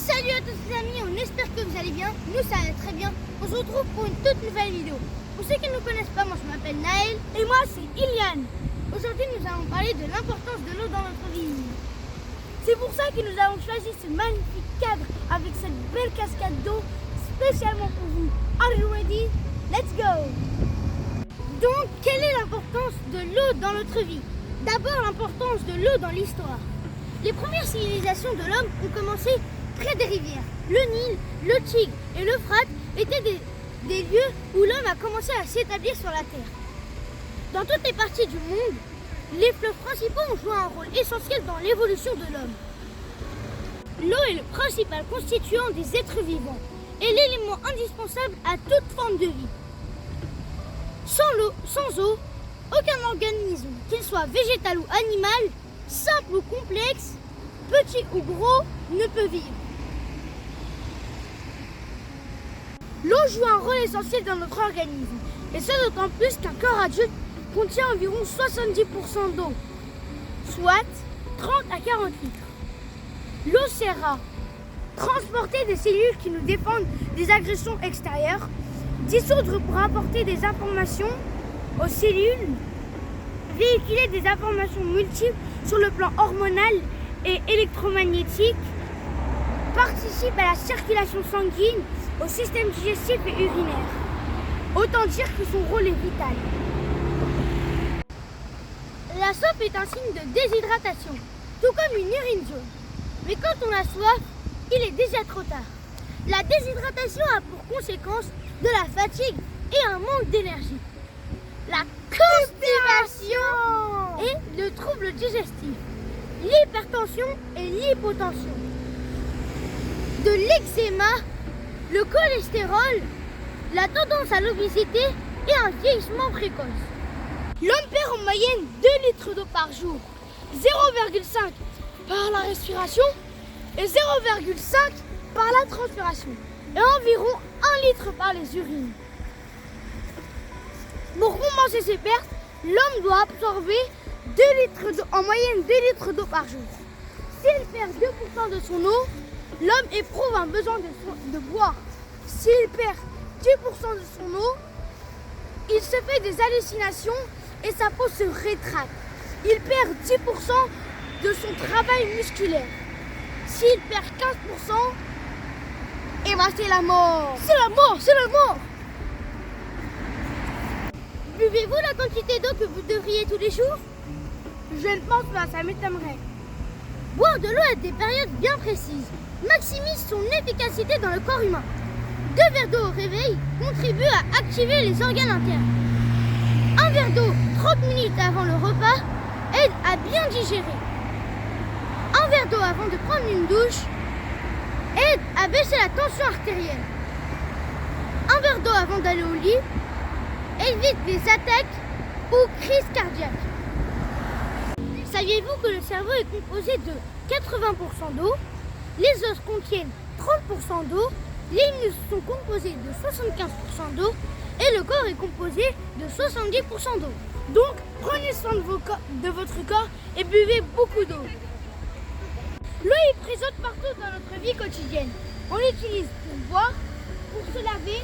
Salut à tous les amis, on espère que vous allez bien. Nous ça va très bien. On se retrouve pour une toute nouvelle vidéo. Pour ceux qui ne nous connaissent pas, moi je m'appelle Naël. Et moi c'est Iliane. Aujourd'hui nous allons parler de l'importance de l'eau dans notre vie. C'est pour ça que nous avons choisi ce magnifique cadre avec cette belle cascade d'eau spécialement pour vous. Are you ready? Let's go! Donc, quelle est l'importance de l'eau dans notre vie? D'abord, l'importance de l'eau dans l'histoire. Les premières civilisations de l'homme ont commencé près des rivières. Le Nil, le Tigre et l'Euphrate étaient des lieux où l'homme a commencé à s'établir sur la terre. Dans toutes les parties du monde, les fleuves principaux ont joué un rôle essentiel dans l'évolution de l'homme. L'eau est le principal constituant des êtres vivants et l'élément indispensable à toute forme de vie. Sans eau, aucun organisme, qu'il soit végétal ou animal, simple ou complexe, petit ou gros, ne peut vivre. L'eau joue un rôle essentiel dans notre organisme, et ce d'autant plus qu'un corps adulte contient environ 70% d'eau, soit 30 à 40 litres. L'eau sert à transporter des cellules qui nous défendent des agressions extérieures, dissoudre pour apporter des informations aux cellules, véhiculer des informations multiples sur le plan hormonal et électromagnétique, participe à la circulation sanguine, au système digestif et urinaire. Autant dire que son rôle est vital. La soif est un signe de déshydratation, tout comme une urine jaune. Mais quand on a soif, il est déjà trop tard. La déshydratation a pour conséquence de la fatigue et un manque d'énergie. La constipation et le trouble digestif, l'hypertension et l'hypotension, de l'eczéma, le cholestérol, la tendance à l'obésité et un vieillissement précoce. L'homme perd en moyenne 2 litres d'eau par jour, 0,5 par la respiration et 0,5 par la transpiration et environ 1 litre par les urines. Pour compenser ces pertes, l'homme doit absorber en moyenne 2 litres d'eau par jour. S'il perd 2% de son eau, l'homme éprouve un besoin de boire. S'il perd 10% de son eau, il se fait des hallucinations et sa peau se rétracte. Il perd 10% de son travail musculaire. S'il perd 15%, et ben c'est la mort. C'est la mort, c'est la mort. Buvez-vous la quantité d'eau que vous devriez tous les jours? Je ne pense pas, ça m'étonnerait. Boire de l'eau à des périodes bien précises maximise son efficacité dans le corps humain. 2 verres d'eau au réveil contribuent à activer les organes internes. Un verre d'eau 30 minutes avant le repas aide à bien digérer. Un verre d'eau avant de prendre une douche aide à baisser la tension artérielle. Un verre d'eau avant d'aller au lit évite les attaques ou crises cardiaques. Saviez-vous que le cerveau est composé de 80% d'eau, les os contiennent 30% d'eau, les muscles sont composés de 75% d'eau et le corps est composé de 70% d'eau. Donc, prenez soin de votre corps et buvez beaucoup d'eau. L'eau est présente partout dans notre vie quotidienne. On l'utilise pour boire, pour se laver,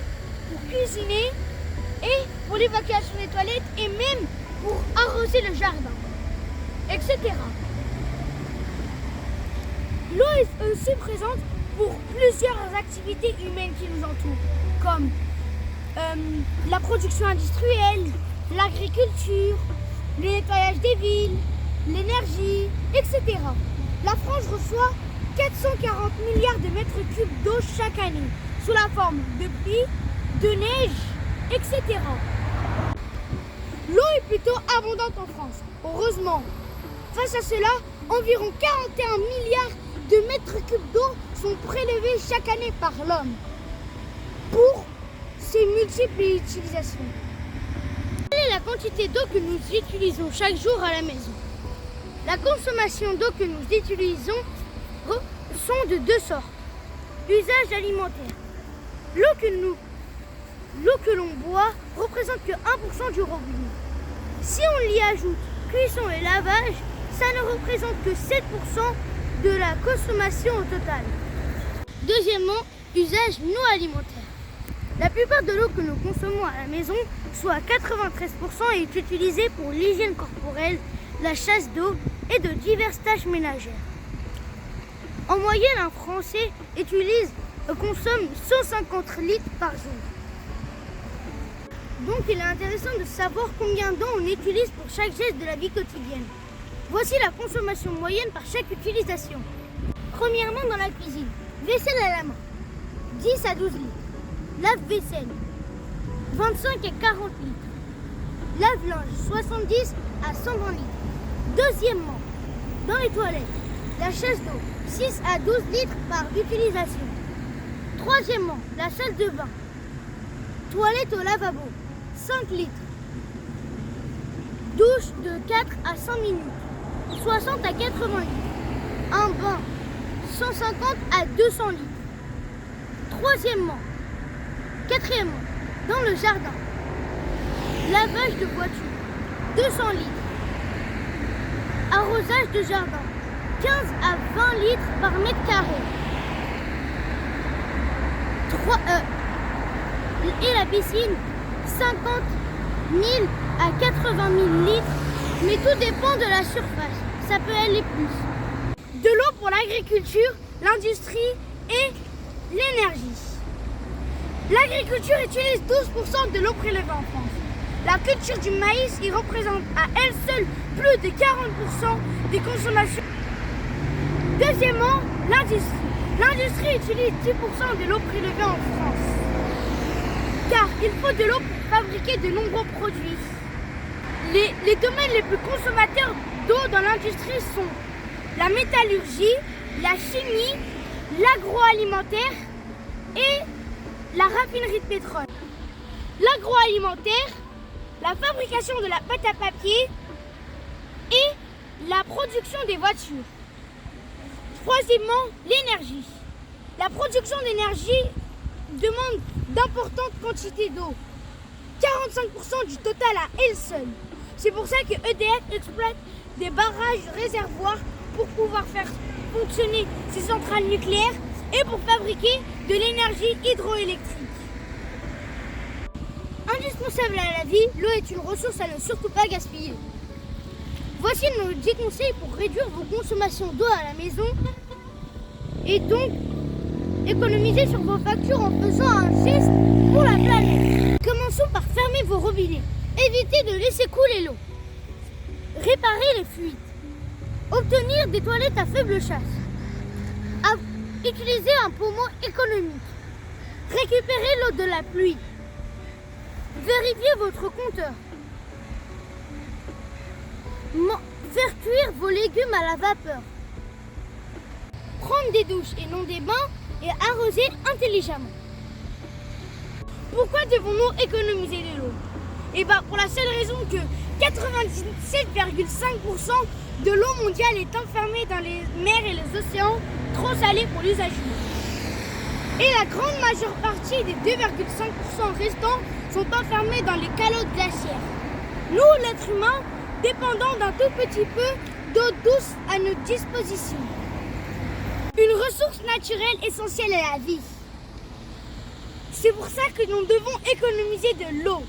pour cuisiner et pour l'évacuation des toilettes et même pour arroser le jardin, etc. L'eau est aussi présente pour plusieurs activités humaines qui nous entourent, comme la production industrielle, l'agriculture, le nettoyage des villes, l'énergie, etc. La France reçoit 440 milliards de mètres cubes d'eau chaque année, sous la forme de pluie, de neige, etc. L'eau est plutôt abondante en France, heureusement. Face à cela, environ 41 milliards de mètres cubes d'eau sont prélevés chaque année par l'homme pour ses multiples utilisations. Quelle est la quantité d'eau que nous utilisons chaque jour à la maison? La consommation d'eau que nous utilisons sont de 2 sortes. Usage alimentaire. L'eau que l'on boit représente que 1% du revenu. Si on y ajoute cuisson et lavage, ça ne représente que 7% de la consommation au total. Deuxièmement, usage non alimentaire. La plupart de l'eau que nous consommons à la maison, soit 93%, est utilisée pour l'hygiène corporelle, la chasse d'eau et de diverses tâches ménagères. En moyenne, un Français consomme 150 litres par jour. Donc il est intéressant de savoir combien d'eau on utilise pour chaque geste de la vie quotidienne. Voici la consommation moyenne par chaque utilisation. Premièrement, dans la cuisine, vaisselle à la main, 10 à 12 litres. Lave-vaisselle, 25 à 40 litres. Lave-linge, 70 à 120 litres. Deuxièmement, dans les toilettes, la chasse d'eau, 6 à 12 litres par utilisation. Troisièmement, la salle de bain, toilette au lavabo, 5 litres. Douche de 4 à 5 minutes, 60 à 80 litres. Un bain, 150 à 200 litres. Quatrièmement, dans le jardin, lavage de voiture, 200 litres. Arrosage de jardin, 15 à 20 litres par mètre carré. Et la piscine, 50 000 à 80 000 litres, mais tout dépend de la surface. Ça peut aller plus. De l'eau pour l'agriculture, l'industrie et l'énergie. L'agriculture utilise 12% de l'eau prélevée en France. La culture du maïs y représente à elle seule plus de 40% des consommations. Deuxièmement, l'industrie. L'industrie utilise 10% de l'eau prélevée en France. Car il faut de l'eau pour fabriquer de nombreux produits. Les domaines les plus consommateurs d'eau dans l'industrie sont la métallurgie, la chimie, l'agroalimentaire et la raffinerie de pétrole. L'agroalimentaire, la fabrication de la pâte à papier et la production des voitures. Troisièmement, l'énergie. La production d'énergie demande d'importantes quantités d'eau. 45% du total à elle seule. C'est pour ça que EDF exploite des barrages réservoirs pour pouvoir faire fonctionner ses centrales nucléaires et pour fabriquer de l'énergie hydroélectrique. Indispensable à la vie, l'eau est une ressource à ne surtout pas gaspiller. Voici nos 10 conseils pour réduire vos consommations d'eau à la maison et donc économiser sur vos factures en faisant un geste pour la planète. Commençons par fermer vos robinets. Évitez de laisser couler l'eau. Réparer les fuites. Obtenir des toilettes à faible chasse. Utiliser un pommeau économique. Récupérer l'eau de la pluie. Vérifiez votre compteur. Faire cuire vos légumes à la vapeur. Prendre des douches et non des bains et arroser intelligemment. Pourquoi devons-nous économiser de l'eau? Pour la seule raison que 97,5% de l'eau mondiale est enfermée dans les mers et les océans trop salés pour l'usage humain. Et la grande majeure partie des 2,5% restants sont enfermés dans les calottes glaciaires. Nous, l'être humain, dépendons d'un tout petit peu d'eau douce à notre disposition. Une ressource naturelle essentielle à la vie. C'est pour ça que nous devons économiser de l'eau.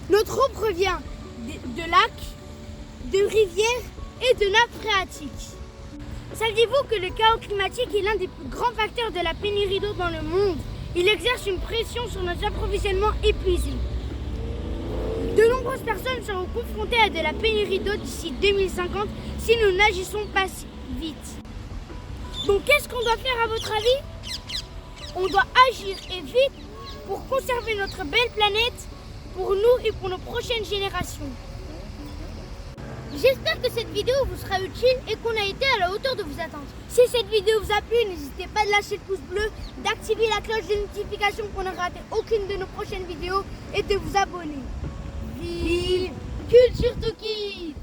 Notre eau provient de lacs, de rivières et de nappes phréatiques. Saviez-vous que le chaos climatique est l'un des plus grands facteurs de la pénurie d'eau dans le monde? Il exerce une pression sur nos approvisionnements épuisés. De nombreuses personnes seront confrontées à de la pénurie d'eau d'ici 2050 si nous n'agissons pas vite. Donc qu'est-ce qu'on doit faire à votre avis? On doit agir et vite pour conserver notre belle planète pour nous et pour nos prochaines générations. J'espère que cette vidéo vous sera utile et qu'on a été à la hauteur de vos attentes. Si cette vidéo vous a plu, n'hésitez pas de lâcher le pouce bleu, d'activer la cloche de notification pour ne rater aucune de nos prochaines vidéos et de vous abonner. Vive Culture to Kids!